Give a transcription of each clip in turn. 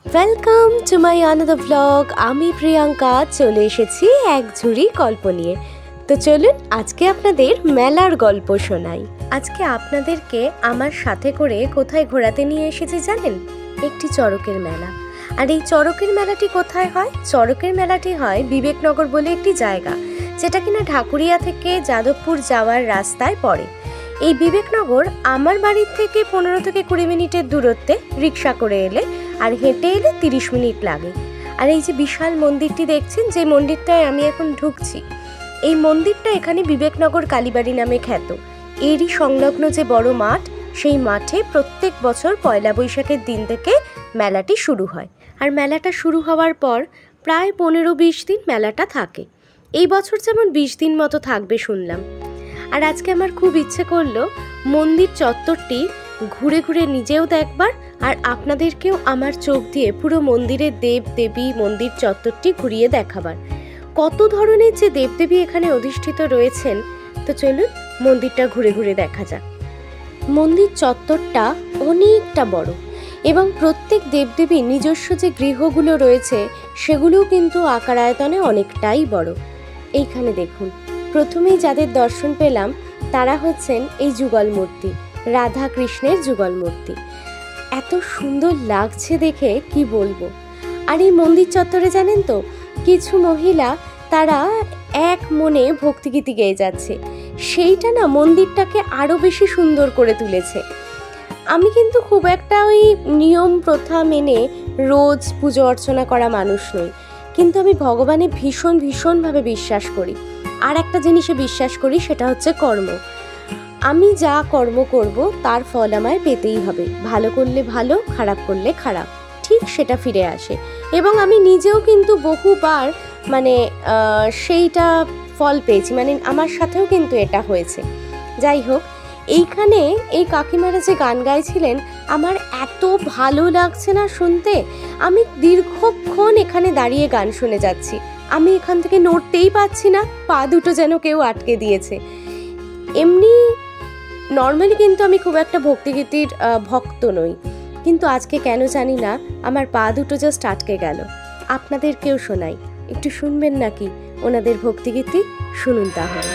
Welcome to my another blog. আমি প্রিয়াঙ্কা চলে এসেছি এক ঝুড়ি গল্প নিয়ে। তো চলুন আজকে আপনাদের মেলার গল্প শোনাই। আজকে আপনাদেরকে আমার সাথে করে কোথায় ঘোরাতে নিয়ে এসেছি জানেন? একটি চড়কের মেলা। আর এই চড়কের মেলাটি কোথায় হয়? চড়কের মেলাটি হয় বিবেকনগর বলে একটি জায়গা, যেটা কিনা ঢাকুরিয়া থেকে যাদবপুর যাওয়ার রাস্তায় পড়ে। এই বিবেকনগর আমার বাড়ির থেকে 15 থেকে 20 মিনিটের দূরত্বে রিক্সা করে এলে, আর হেঁটে এলে 30 মিনিট লাগে। আর এই যে বিশাল মন্দিরটি দেখছেন, যে মন্দিরটায় আমি এখন ঢুকছি, এই মন্দিরটা এখানে বিবেকনগর কালীবাড়ি নামে খ্যাত। এরই সংলগ্ন যে বড় মাঠ, সেই মাঠে প্রত্যেক বছর পয়লা বৈশাখের দিন থেকে মেলাটি শুরু হয়। আর মেলাটা শুরু হওয়ার পর প্রায় 15-20 দিন মেলাটা থাকে। এই বছর যেমন 20 দিন মতো থাকবে শুনলাম। আর আজকে আমার খুব ইচ্ছে করলো মন্দির চত্বরটি ঘুরে ঘুরে নিজেও দেখবার, আর আপনাদেরকেও আমার চোখ দিয়ে পুরো মন্দিরের দেব দেবী মন্দির চত্বরটি ঘুরিয়ে দেখাবার। কত ধরনের যে দেবদেবী এখানে অধিষ্ঠিত রয়েছেন, তো চলুন মন্দিরটা ঘুরে ঘুরে দেখা যাক। মন্দির চত্বরটা অনেকটা বড়, এবং প্রত্যেক দেবদেবীর নিজস্ব যে গৃহগুলো রয়েছে সেগুলোও কিন্তু আকার আয়তনে অনেকটাই বড়। এইখানে দেখুন, প্রথমেই যাদের দর্শন পেলাম তারা হচ্ছেন এই যুগল মূর্তি, রাধা কৃষ্ণের যুগল মূর্তি। এত সুন্দর লাগছে দেখে কি বলবো। আর এই মন্দির চত্বরে জানেন তো, কিছু মহিলা তারা এক মনে ভক্তিগীতি গেয়ে যাচ্ছে, সেইটা না মন্দিরটাকে আরো বেশি সুন্দর করে তুলেছে। আমি কিন্তু খুব একটা ওই নিয়ম প্রথা মেনে রোজ পুজো অর্চনা করা মানুষ নই, কিন্তু আমি ভগবানে ভীষণভাবে বিশ্বাস করি। আর একটা জিনিসে বিশ্বাস করি, সেটা হচ্ছে কর্ম। আমি যা কর্ম করব তার ফল আমায় পেতেই হবে। ভালো করলে ভালো, খারাপ করলে খারাপ, ঠিক সেটা ফিরে আসে। এবং আমি নিজেও কিন্তু বহুবার সেইটা ফল পেয়েছি, আমার সাথেও কিন্তু এটা হয়েছে। যাই হোক, এইখানে এই কাকিমারা যে গান গাইছিলেন, আমার এত ভালো লাগছে না শুনতে। আমি দীর্ঘক্ষণ এখানে দাঁড়িয়ে গান শুনে যাচ্ছি। আমি এখান থেকে নড়তেই পাচ্ছি না, পা দুটো যেন কেউ আটকে দিয়েছে। এমনি নর্মালি কিন্তু আমি খুব একটা ভক্তিগীতির ভক্ত নই, কিন্তু আজকে কেন জানি না আমার পা দুটো জাস্ট আটকে গেল। আপনাদেরকেও শোনাই, একটু শুনবেন নাকি ওনাদের ভক্তিগীতি? শুনুন তাহলে।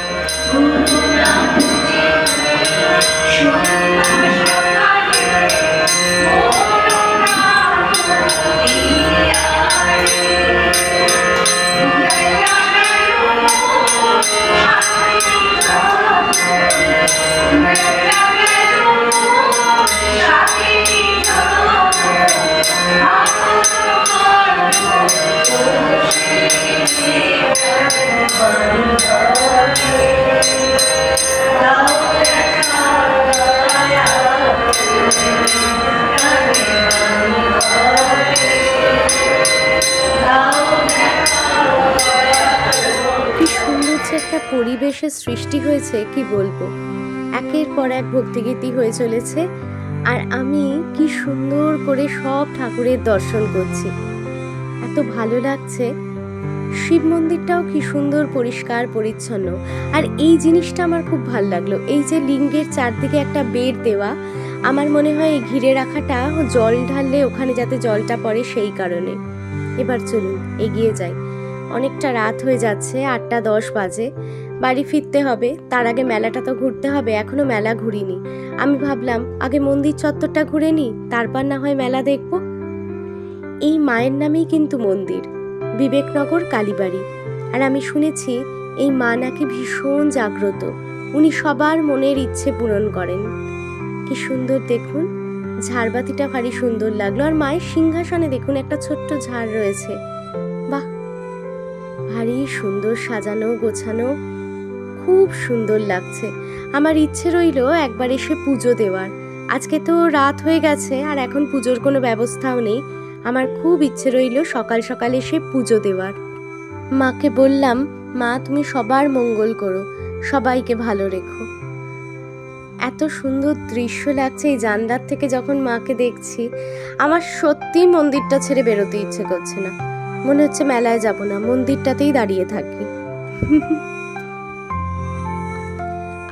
একটা পরিবেশের সৃষ্টি হয়েছে, কি বলবো। একের পর এক ভক্তিগীতি হয়ে চলেছে, আর আমি কি সুন্দর করে সব ঠাকুরের দর্শন করছি। এত ভালো লাগছে। শিব মন্দিরটাও কি সুন্দর পরিষ্কার পরিচ্ছন্ন। আর এই জিনিসটা আমার খুব ভালো লাগলো, এই যে লিঙ্গের চারদিকে একটা বেড় দেওয়া। আমার মনে হয় এই ঘিরে রাখাটা জল ঢাললে ওখানে যাতে জলটা পড়ে, সেই কারণে। এবার চলুন এগিয়ে যাই। অনেকটা রাত হয়ে যাচ্ছে, 8টা 10 বাজে। বাড়ি ফিরতে হবে, তার আগে মেলাটা তো ঘুরতে হবে। এখনো মেলা ঘুরিনি। আমি ভাবলাম আগে মন্দির চত্বরটা ঘুরে নিই, তারপর না হয় মেলা দেখব। এই মায়ের নামেই কিন্তু মন্দির, বিবেকনগর কালীবাড়ি। আর আমি শুনেছি এই মা নাকি ভীষণ জাগ্রত, উনি সবার মনের ইচ্ছে পূরণ করেন। কি সুন্দর দেখুন, ঝাড়বাতিটা ভারী সুন্দর লাগলো। আর মায়ের সিংহাসনে দেখুন একটা ছোট্ট ঝাড় রয়েছে। বাহ, ভারী সুন্দর সাজানো গোছানো, খুব সুন্দর লাগছে। আমার ইচ্ছে রইল একবার এসে পুজো দেওয়ার। আজকে তো রাত হয়ে গেছে, আর এখন পুজোর কোনো ব্যবস্থাও নেই। আমার খুব ইচ্ছে রইল সকাল সকাল এসে পুজো দেওয়ার। মাকে বললাম, মা তুমি সবার মঙ্গল করো, সবাইকে ভালো রেখো। এত সুন্দর দৃশ্য লাগছে এই জানলার থেকে যখন মাকে দেখছি। আমার সত্যি মন্দিরটা ছেড়ে বেরোতে ইচ্ছে করছে না। মনে হচ্ছে মেলায় যাব না, মন্দিরটাতেই দাঁড়িয়ে থাকি।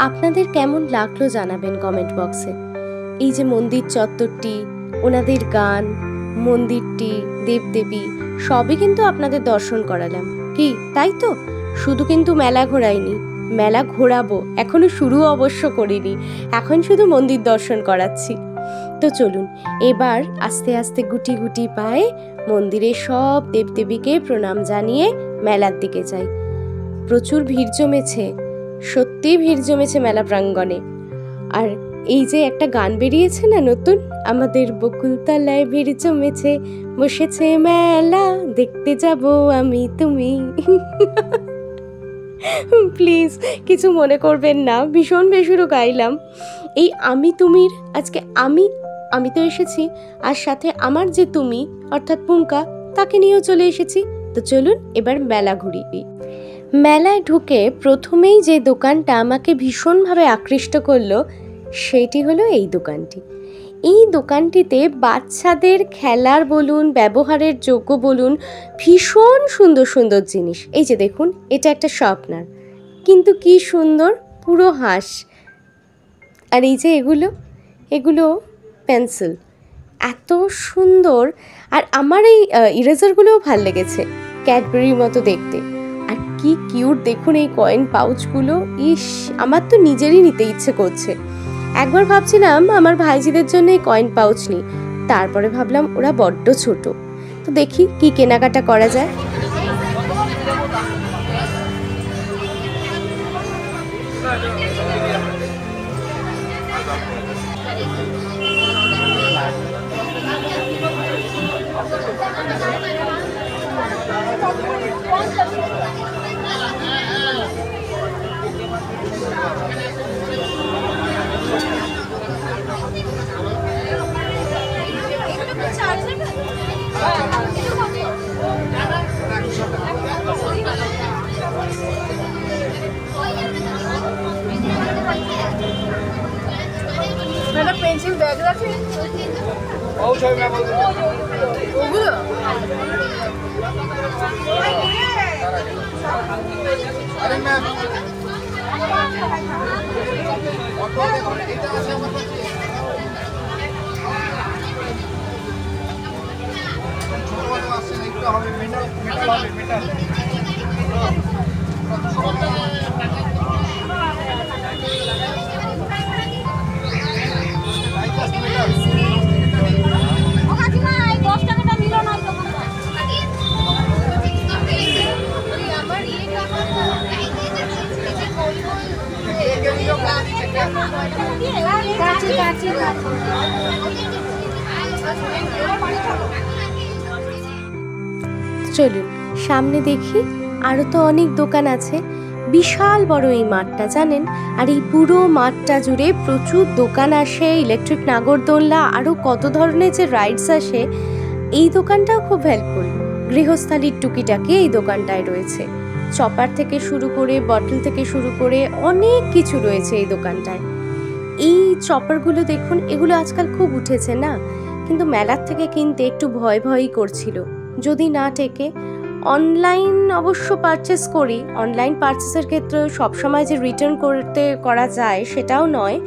আপনাদের কেমন লাগলো জানাবেন কমেন্ট বক্সে। এই যে মন্দির চত্বরটি, ওনাদের গান, মন্দিরটি, দেবদেবী সবই কিন্তু আপনাদের দর্শন করালাম। কি তাই তো? শুধু কিন্তু মেলা ঘোরাইনি, মেলা ঘোরাবো, এখনো শুরু অবশ্য করিনি, এখন শুধু মন্দির দর্শন করাচ্ছি। তো চলুন এবার আস্তে আস্তে গুটি গুটি পায়ে মন্দিরে সব দেবদেবীকে প্রণাম জানিয়ে মেলার দিকে যাই। প্রচুর ভিড় জমেছে, সত্যি ভিড় জমেছে মেলা প্রাঙ্গণে। আর এই যে একটা গান বেরিয়েছে না নতুন, আমাদের বকুলতলায় ভিড় জমেছে, বসেছে মেলা, দেখতে যাব আমি তুমি। প্লিজ কিছু মনে করবেন না, ভীষণ বেসুরো গাইলাম। এই আমি তুমির আজকে আমি তো এসেছি, আর সাথে আমার যে তুমি অর্থাৎ পুঙ্কা, তাকে নিয়েও চলে এসেছি। তো চলুন এবার মেলা ঘুরি। মেলায় ঢুকে প্রথমেই যে দোকানটা আমাকে ভীষণভাবে আকৃষ্ট করলো সেটি হলো এই দোকানটি। এই দোকানটিতে বাচ্চাদের খেলার বলুন, ব্যবহারের যোগ্য বলুন, ভীষণ সুন্দর সুন্দর জিনিস। এই যে দেখুন, এটা একটা শার্পনার, কিন্তু কি সুন্দর, পুরো হাঁস। আর এই যে এগুলো পেন্সিল, এত সুন্দর। আর আমার এই ইরেজারগুলোও ভাল লেগেছে, ক্যাডবেরির মতো দেখতে। আর কি কিউট দেখুন এই কয়েন পাউচগুলো, ইস আমার তো নিজেরই নিতে ইচ্ছে করছে। একবার ভাবছিলাম আমার ভাইজিদের জন্য এই কয়েন পাউচ নিই, তারপরে ভাবলাম ওরা বড্ড ছোট। তো দেখি কি কেনাকাটা করা যায়। পেন্সিল ব্যাগ রাখে ওগুলো চলুন সামনে দেখি, আরো তো অনেক দোকান আছে। বিশাল বড় এই মাঠটা জানেন, আর এই পুরো মাঠটা জুড়ে প্রচুর দোকান আসে, ইলেকট্রিক নাগরদোলনা, আরো কত ধরনের যে রাইডস আসে। এই দোকানটাও খুব হেল্পফুল, গৃহস্থালির টুকিটাকি এই দোকানটায় রয়েছে। চপার থেকে শুরু করে, বটল থেকে শুরু করে অনেক কিছু রয়েছে এই দোকানটায়। এই চপারগুলো দেখুন, এগুলো আজকাল খুব উঠেছে না, কিন্তু মেলার থেকে কিনতে একটু ভয় ভয়ই করছিল, যদি না টেকে। অনলাইন অবশ্য পারচেস করি, অনলাইন পারচেসের ক্ষেত্রে সবসময় যে রিটার্ন করা যায় সেটাও নয়,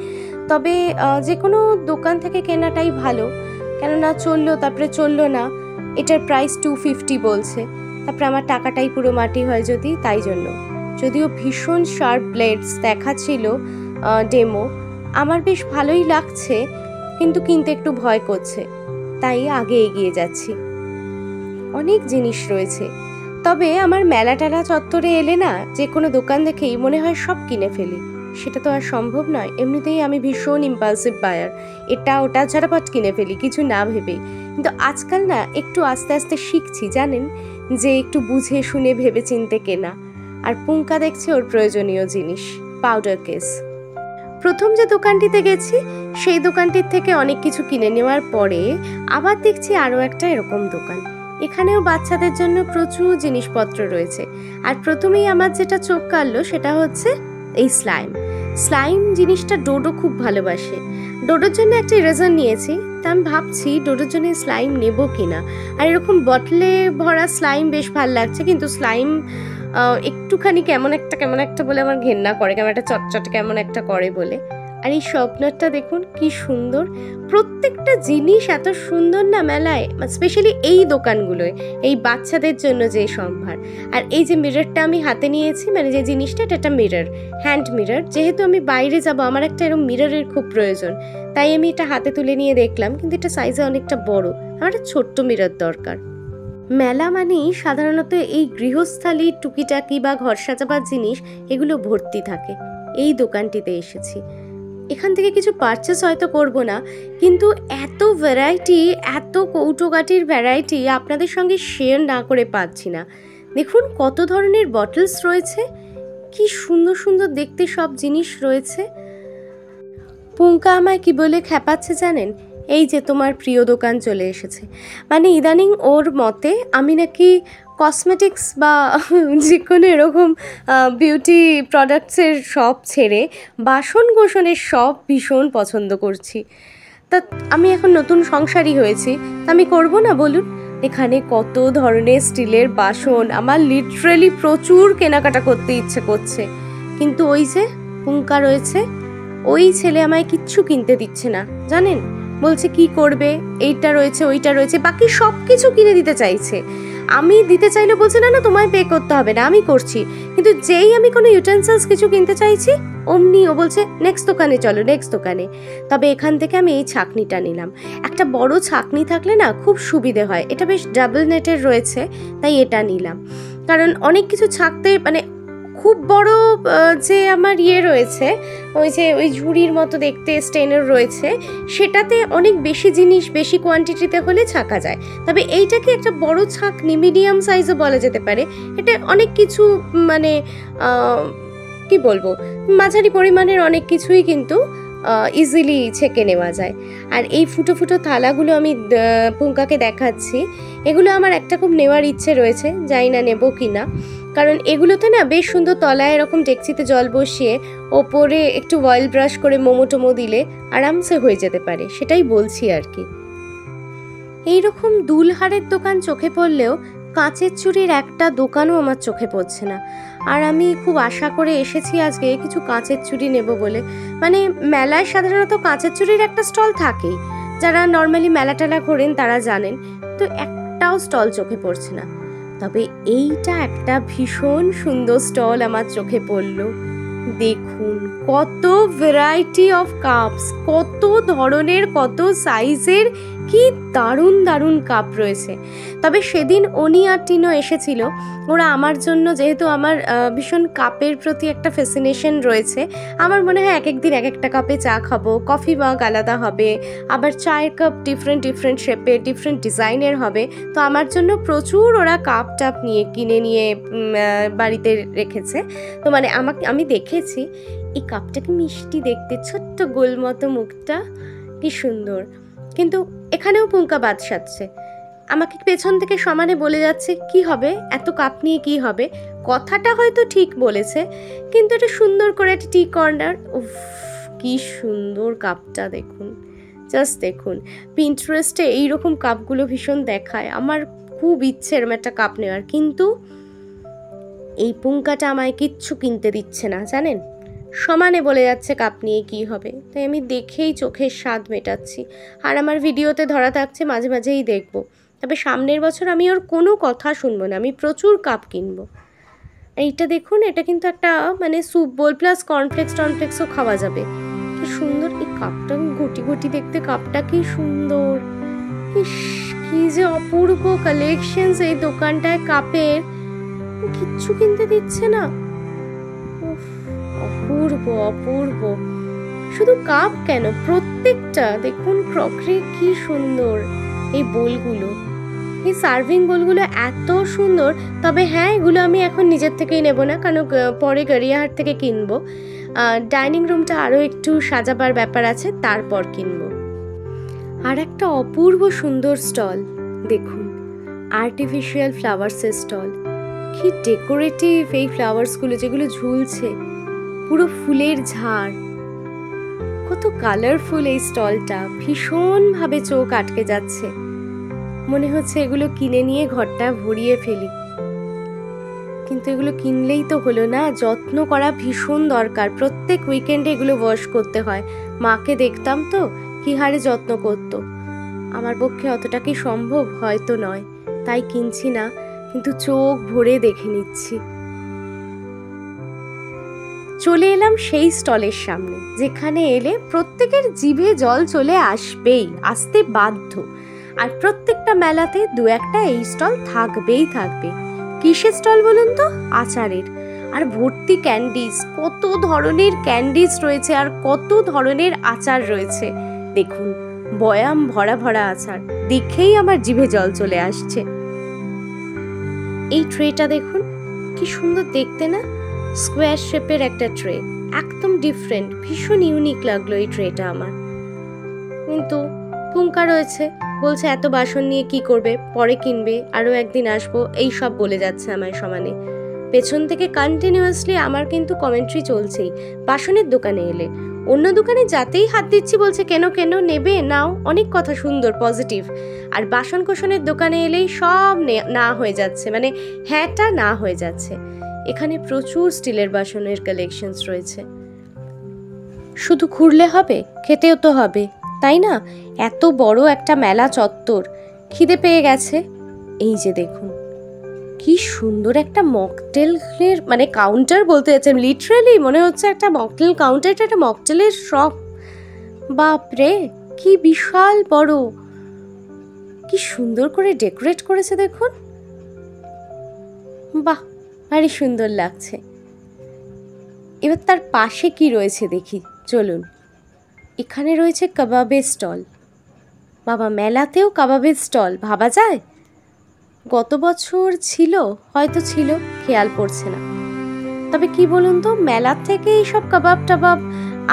তবে যে কোনো দোকান থেকে কেনাটাই ভালো। কেননা চললো তারপরে চললো না, এটার প্রাইস 250 বলছে, তারপরে আমার টাকাটাই পুরো মাটি হয় যদি, তাই জন্য। যদিও ভীষণ শার্প ব্লেডস দেখাচ্ছিল ডেমো, আমার বেশ ভালোই লাগছে, কিন্তু কিনতে একটু ভয় করছে, তাই আগে এগিয়ে যাচ্ছি। অনেক জিনিস রয়েছে, তবে আমার মেলা টেলা চত্বরে এলে না যে কোনো দোকান দেখেই মনে হয় সব কিনে ফেলি, সেটা তো আর সম্ভব নয়। এমনিতেই আমি ভীষণ ইম্পালসিভ বায়ার, এটা ওটা ঝটাপট কিনে ফেলি কিছু না ভেবেই। কিন্তু আজকাল না একটু আস্তে আস্তে শিখছি জানেন, যে একটু বুঝে শুনে ভেবে চিনতে কেনা। আর পুঙ্কা দেখছে ওর প্রয়োজনীয় জিনিস, পাউডার কেস। প্রথম যে দোকানটিতে গেছি সেই দোকানটির থেকে অনেক কিছু কিনে নেওয়ার পরে আবার দেখছি আরও একটা এরকম দোকান। এখানেও বাচ্চাদের জন্য প্রচুর জিনিসপত্র রয়েছে। আর প্রথমেই আমার যেটা চোখ কাড়লো সেটা হচ্ছে এই স্লাইম জিনিসটা ডোডো খুব ভালোবাসে। ডোডোর জন্য একটা ইরেজার নিয়েছি, তা আমি ভাবছি ডোডোর জন্য স্লাইম নেবো কিনা। আর এরকম বটলে ভরা স্লাইম বেশ ভালো লাগছে, কিন্তু স্লাইম একটুখানি কেমন একটা বলে আমার ঘেন্না করে, কেমন একটা চটচট কেমন একটা করে বলে। আর এই শার্পনারটা দেখুন কি সুন্দর, প্রত্যেকটা জিনিস এত সুন্দর না মেলায়, স্পেশালি এই দোকানগুলোয়, এই বাচ্চাদের জন্য যে সম্ভার। আর এই যে মিররটা আমি হাতে নিয়েছি, মানে যে জিনিসটা, এটা একটা মিরর, হ্যান্ড মিরর। যেহেতু আমি বাইরে যাব, আমার একটা এরকম মিররের খুব প্রয়োজন, তাই আমি এটা হাতে তুলে নিয়ে দেখলাম, কিন্তু এটা সাইজে অনেকটা বড়, আমার একটা ছোট্ট মিরর দরকার। মেলা মানেই সাধারণত এই গৃহস্থালী টুকিটাকি বা ঘর সাজাবার জিনিস এগুলো ভর্তি থাকে। এই দোকানটিতে এসেছি, এখান থেকে কিছু পারচেস হয়তো করব না, কিন্তু এত ভ্যারাইটি, এত কৌটোকাঠির ভ্যারাইটি আপনাদের সঙ্গে শেয়ার না করে পাচ্ছি না। দেখুন কত ধরনের বটলস রয়েছে, কি সুন্দর সুন্দর দেখতে সব জিনিস রয়েছে। পুঙ্কা আমায় কি বলে খেপাচ্ছে জানেন, এই যে তোমার প্রিয় দোকান চলে এসেছে। মানে ইদানিং ওর মতে আমি নাকি কসমেটিক্স বা যে কোনো এরকম বিউটি প্রোডাক্টসের শপ ছেড়ে বাসন কোসনের শপ ভীষণ পছন্দ করছি। তা আমি এখন নতুন সংসারী হয়েছি, আমি করব না বলুন? এখানে কত ধরনের স্টিলের বাসন, আমার লিটারেলি প্রচুর কেনাকাটা করতে ইচ্ছে করছে, কিন্তু ওই যে পুঙ্কা রয়েছে, ওই ছেলে আমায় কিচ্ছু কিনতে দিচ্ছে না জানেন। বলছে কি করবে, এইটা রয়েছে ওইটা রয়েছে, বাকি সব কিছু কিনে দিতে চাইছে। আমি দিতে চাইলে বলছে না না তোমায় পে করতে হবে না, আমি করছি। কিন্তু যেই আমি কোনো ইউটেন্সিলস কিছু কিনতে চাইছি, অমনি ও বলছে নেক্সট দোকানে চলো, নেক্সট দোকানে। তবে এখান থেকে আমি এই ছাঁকনিটা নিলাম। একটা বড় ছাঁকনি থাকলে না খুব সুবিধে হয়, এটা বেশ ডাবল নেটের রয়েছে, তাই এটা নিলাম। কারণ অনেক কিছু ছাঁকতে, মানে খুব বড় যে আমার রয়েছে, ওই যে ওই ঝুড়ির মতো দেখতে স্টেনার রয়েছে, সেটাতে অনেক বেশি জিনিস বেশি কোয়ান্টিটিতে হলে ছাঁকা যায়। তবে এইটাকে একটা বড় ছাঁকনি, মিডিয়াম সাইজও বলা যেতে পারে। এটা অনেক কিছু, মানে কি বলবো, মাঝারি পরিমাণের অনেক কিছুই কিন্তু ইজিলি ছেঁকে নেওয়া যায়। আর এই ফুটো ফুটো থালাগুলো আমি পুঙ্কাকে দেখাচ্ছি, এগুলো আমার একটা খুব নেওয়ার ইচ্ছে রয়েছে, জানি না নেবো কি না। কারণ এগুলোতে না বেশ সুন্দর তলায় এরকম ডেকচিতে জল বসিয়ে ওপরে একটু অয়েল ব্রাশ করে মোমো টোমো দিলে আরামসে হয়ে যেতে পারে, সেটাই বলছি আর কি। এইরকম দুলহারের দোকান চোখে পড়লেও কাঁচের চুড়ির একটা দোকানও আমার চোখে পড়ছে না। আর আমি খুব আশা করে এসেছি আজকে কিছু কাঁচের চুড়ি নেব বলে। মানে মেলায় সাধারণত কাঁচের চুড়ির একটা স্টল থাকেই, যারা নর্মালি মেলা টেলা ঘোরেন তারা জানেন, তো একটাও স্টল চোখে পড়ছে না। তবে এইটা একটা ভীষণ সুন্দর স্টল আমার চোখে পড়লো। দেখুন কত ভ্যারাইটি অফ কাপস, কত ধরনের কত সাইজের, কি দারুণ দারুণ কাপ রয়েছে। তবে সেদিন অনি আর টিনো এসেছিল, ওরা আমার জন্য, যেহেতু আমার ভীষণ কাপের প্রতি একটা ফ্যাসিনেশন রয়েছে, আমার মনে হয় এক একদিন এক একটা কাপে চা খাবো, কফি মাগ আলাদা হবে, আবার চায়ের কাপ ডিফারেন্ট ডিফারেন্ট শেপের ডিফারেন্ট ডিজাইনের হবে। তো আমার জন্য প্রচুর ওরা কাপ টাপ কিনে নিয়ে বাড়িতে রেখেছে। তো মানে আমি দেখেছি এই কাপটা কি মিষ্টি দেখতে, ছোট্ট গোল মতো মুখটা, কি সুন্দর। কিন্তু এখানেও পুঙ্কা বাদ সাধছে, আমাকে পেছন থেকে সমানে বলে যাচ্ছে কি হবে, এত কাপ নিয়ে কি হবে। কথাটা হয়তো ঠিক বলেছে, কিন্তু এটা সুন্দর করে একটা টি কর্নার, উফ কি সুন্দর কাপটা দেখুন, জাস্ট দেখুন। পিন্টারেস্টে এইরকম কাপগুলো ভীষণ দেখায়, আমার খুব ইচ্ছে এরকম একটা কাপ নেওয়ার, কিন্তু এই পুঙ্কাটা আমায় কিচ্ছু কিনতে দিচ্ছে না জানেন, সমানে বলে যাচ্ছে কাপ নিয়ে কী হবে। তাই আমি দেখেই চোখের স্বাদ মেটাচ্ছি, আর আমার ভিডিওতে ধরা থাকছে, মাঝে মাঝেই দেখবো। তবে সামনের বছর আমি ওর কোনো কথা শুনবো না, আমি প্রচুর কাপ কিনবো। এইটা দেখুন, এটা কিন্তু একটা মানে স্যুপ বোল প্লাস কর্নফ্লেক্সও খাওয়া যাবে। কি সুন্দর এই কাপটা, গুটি গুটি দেখতে কাপটা কি সুন্দর, ইস কি যে অপূর্ব কালেকশনস এই দোকানটায় কাপের, কিচ্ছু কিনতে দিচ্ছে না, অপূর্ব অপূর্ব। শুধু কাপ কেন, প্রত্যেকটা দেখুন ক্রকারি কি সুন্দর, এই বোলগুলো, এই সার্ভিং বোলগুলো এত সুন্দর। তবে হ্যাঁ, এগুলো আমি এখন নিজের থেকেই নেব না, কারণ পরে গড়িয়াহাট থেকে কিনবো। ডাইনিং রুমটা আরও একটু সাজাবার ব্যাপার আছে, তারপর কিনবো। আর একটা অপূর্ব সুন্দর স্টল দেখুন, আর্টিফিশিয়াল ফ্লাওয়ার্সের স্টল, কি ডেকোরেটিভ এই ফ্লাওয়ার্সগুলো যেগুলো ঝুলছে, পুরো ফুলের ঝাড়, কত কালারফুল এই স্টলটা, ভীষণভাবে চোখ আটকে যাচ্ছে, মনে হচ্ছে এগুলো কিনে নিয়ে ঘরটা ভরিয়ে ফেলি। কিন্তু এগুলো কিনলেই তো হলো না, যত্ন করা ভীষণ দরকার। প্রত্যেক উইকেন্ডে এগুলো ওয়াশ করতে হয়। মাকে দেখতাম তো কি হারে যত্ন করতো। আমার পক্ষে অতটা কি সম্ভব? হয়তো নয়, তাই কিনছি না, কিন্তু চোখ ভরে দেখে নিচ্ছি। চলে এলাম সেই স্টলের সামনে যেখানে এলে প্রত্যেকের জিভে জল চলে আসবেই, আসতে বাধ্য। আর প্রত্যেকটা মেলাতে দু একটা এই স্টল থাকবেই থাকবে। কিসের স্টল বলুন তো? আচারের। আর ভর্তি ক্যান্ডিজ, কত ধরনের ক্যান্ডিজ রয়েছে আর কত ধরনের আচার রয়েছে। দেখুন, বয়াম ভরা ভরা আচার, দেখেই আমার জিভে জল চলে আসছে। এই ট্রেটা দেখুন, কি সুন্দর দেখতে না? স্কোয়ার শেপের একটা ট্রে, একদম ডিফারেন্ট, ভীষণ ইউনিক লাগলো এই ট্রেটা আমার। কিন্তু পুঙ্কা রয়েছে, বলছে এত বাসন নিয়ে কি করবে, পরে কিনবে, আরও একদিন আসবো, এই সব বলে যাচ্ছে আমায় সমানে। পেছন থেকে কন্টিনিউয়াসলি আমার কিন্তু কমেন্ট্রি চলছেই। বাসনের দোকানে এলে অন্য দোকানে যাতেই হাত দিচ্ছি বলছে কেন কেন, নেবে নাও, অনেক কথা সুন্দর পজিটিভ। আর বাসন কোসনের দোকানে এলেই সব না হয়ে যাচ্ছে, মানে হ্যাঁটা না হয়ে যাচ্ছে। এখানে প্রচুর স্টিলের বাসনের কালেকশনস রয়েছে। শুধু ঘুরলে হবে, খেতেও তো হবে, তাই না? এত বড় একটা মেলা চত্বর, খিদে পেয়ে গেছে। এই যে দেখুন, কি সুন্দর একটা মকটেলের মানে কাউন্টার বলতে যাচ্ছেন, লিটারালি মনে হচ্ছে একটা মকটেল কাউন্টার, একটা মকটেলের শপ। বাপরে, কি বিশাল বড়, কি সুন্দর করে ডেকোরেট করেছে দেখুন। বাহ, ভারী সুন্দর লাগছে। এবার তার পাশে কি রয়েছে দেখি, চলুন। এখানে রয়েছে কাবাবের স্টল। বাবা, মেলাতেও কাবাবের স্টল, ভাবা যায়? গত বছর ছিল, হয়তো ছিল, খেয়াল পড়ছে না। তবে কি বলুন তো, মেলার থেকে এইসব কাবাব টাবাব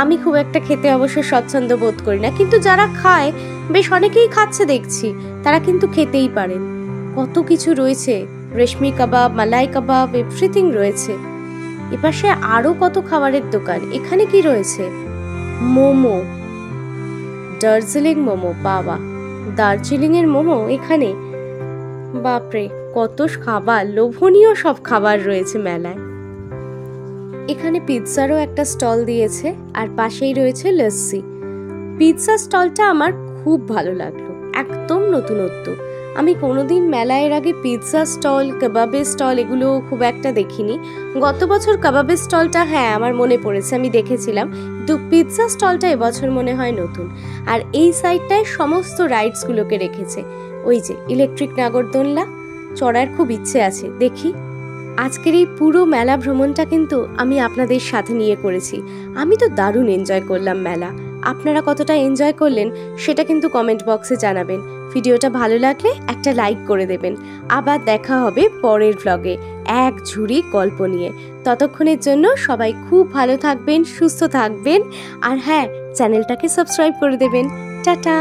আমি খুব একটা খেতে অবশ্য স্বচ্ছন্দ বোধ করি না, কিন্তু যারা খায়, বেশ অনেকেই খাচ্ছে দেখছি, তারা কিন্তু খেতেই পারেন। কত কিছু রয়েছে, রেশমি কাবাব, মালাই কাবাব, এভরিথিং রয়েছে। এপাশে আরো কত খাবারের দোকান। এখানে কি রয়েছে? মোমো, দার্জিলিং মোমো। বাবা, দার্জিলিং এর মোমো এখানে। বাপরে, কত খাবার, লোভনীয় সব খাবার রয়েছে মেলায়। এখানে পিৎজারও একটা স্টল দিয়েছে, আর পাশেই রয়েছে লস্যি। পিৎজা স্টলটা আমার খুব ভালো লাগলো, একদম নতুনত্ব। আমি কোনোদিন মেলায় এর আগে পিৎজা স্টল, কাবাবের স্টল এগুলো খুব একটা দেখিনি। গত বছর কাবাবের স্টলটা হ্যাঁ আমার মনে পড়েছে, আমি দেখেছিলাম, কিন্তু পিৎজা স্টলটা এবছর মনে হয় নতুন। আর এই সাইডটায় সমস্ত রাইডসগুলোকে রেখেছে। ওই যে ইলেকট্রিক নাগরদোলনা, চড়ার খুব ইচ্ছে আছে, দেখি। আজকের এই পুরো মেলা ভ্রমণটা কিন্তু আমি আপনাদের সাথে নিয়ে করেছি। আমি তো দারুণ এনজয় করলাম মেলা। আপনারা কতটা এনজয় করলেন সেটা কিন্তু কমেন্ট বক্সে জানাবেন। ভিডিওটা ভালো লাগলে একটা লাইক করে দেবেন। আবার দেখা হবে পরের ভ্লগে এক ঝুড়ি গল্প নিয়ে। ততক্ষণের জন্য সবাই খুব ভালো থাকবেন, সুস্থ থাকবেন, আর হ্যাঁ, চ্যানেলটাকে সাবস্ক্রাইব করে দেবেন। টাটা।